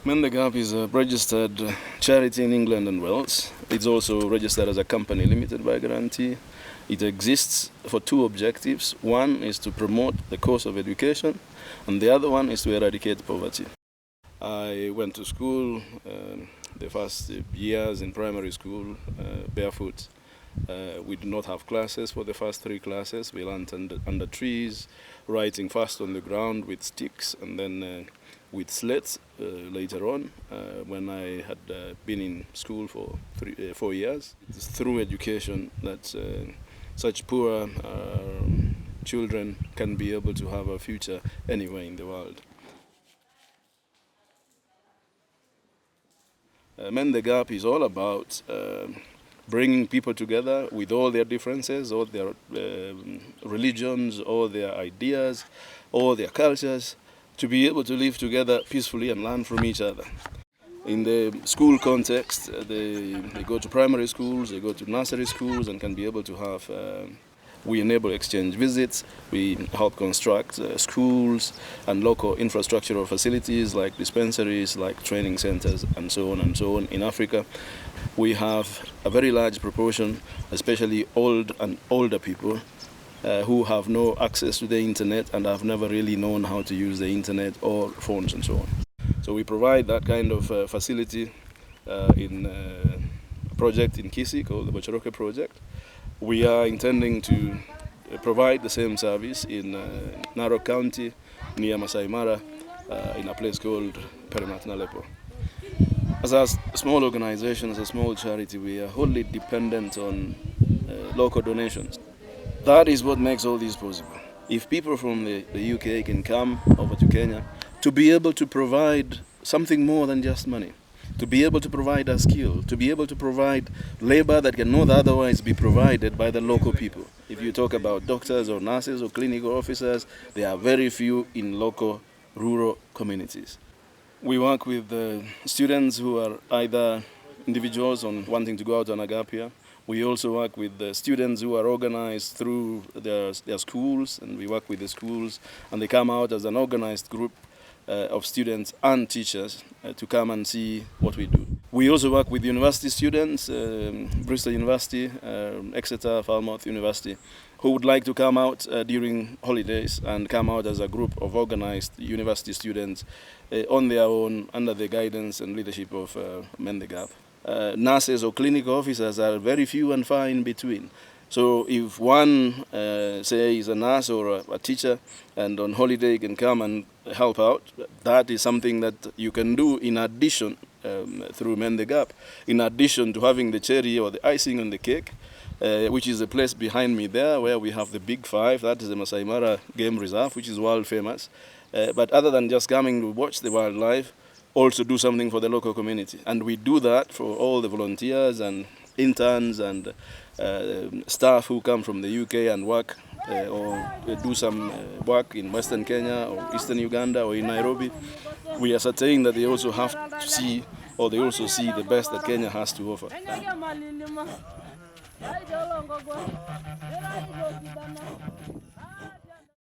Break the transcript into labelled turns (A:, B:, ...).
A: Mend the Gap is a registered charity in England and Wales. It's also registered as a company limited by guarantee. It exists for two objectives. One is to promote the cause of education, and the other one is to eradicate poverty. I went to school the first years in primary school barefoot. We did not have classes for the first 3 classes. We learned under trees, writing first on the ground with sticks and then with slates later on when I had been in school for 4 years. It's through education that such poor children can be able to have a future anywhere in the world. Mend the Gap is all about bringing people together with all their differences, all their religions, all their ideas, all their cultures, to be able to live together peacefully and learn from each other. In the school context, they go to primary schools, they go to nursery schools and can be able to have we enable exchange visits, we help construct schools and local infrastructural facilities like dispensaries, like training centers, and so on in Africa. We have a very large proportion, especially old and older people, who have no access to the internet and have never really known how to use the internet or phones and so on. So we provide that kind of facility in a project in Kisii called the Bachoroke Project. We are intending to provide the same service in Narok County, near Masai Mara, in a place called Perimat Nalepo. As a small organization, as a small charity, we are wholly dependent on local donations. That is what makes all this possible. If people from the UK can come over to Kenya to be able to provide something more than just money, to be able to provide a skill, to be able to provide labor that cannot otherwise be provided by the local people. If you talk about doctors or nurses or clinical officers, there are very few in local rural communities. We work with students who are either individuals on wanting to go out on a gap year. We also work with the students who are organized through their schools, and we work with the schools, and they come out as an organized group of students and teachers to come and see what we do. We also work with university students, Bristol University, Exeter, Falmouth University, who would like to come out during holidays and come out as a group of organized university students on their own under the guidance and leadership of Mend the Gap. Nurses or clinical officers are very few and far in between. So if one, say, is a nurse or a teacher and on holiday can come and help out, that is something that you can do in addition through Mend the Gap, in addition to having the cherry or the icing on the cake, which is a place behind me there where we have the Big Five. That is the Masai Mara Game Reserve, which is world famous. But other than just coming to watch the wildlife, also do something for the local community. And we do that for all the volunteers and interns and staff who come from the UK and work or do some work in Western Kenya or Eastern Uganda or in Nairobi. We ascertain that they also have to see, or they also see the best that Kenya has to offer.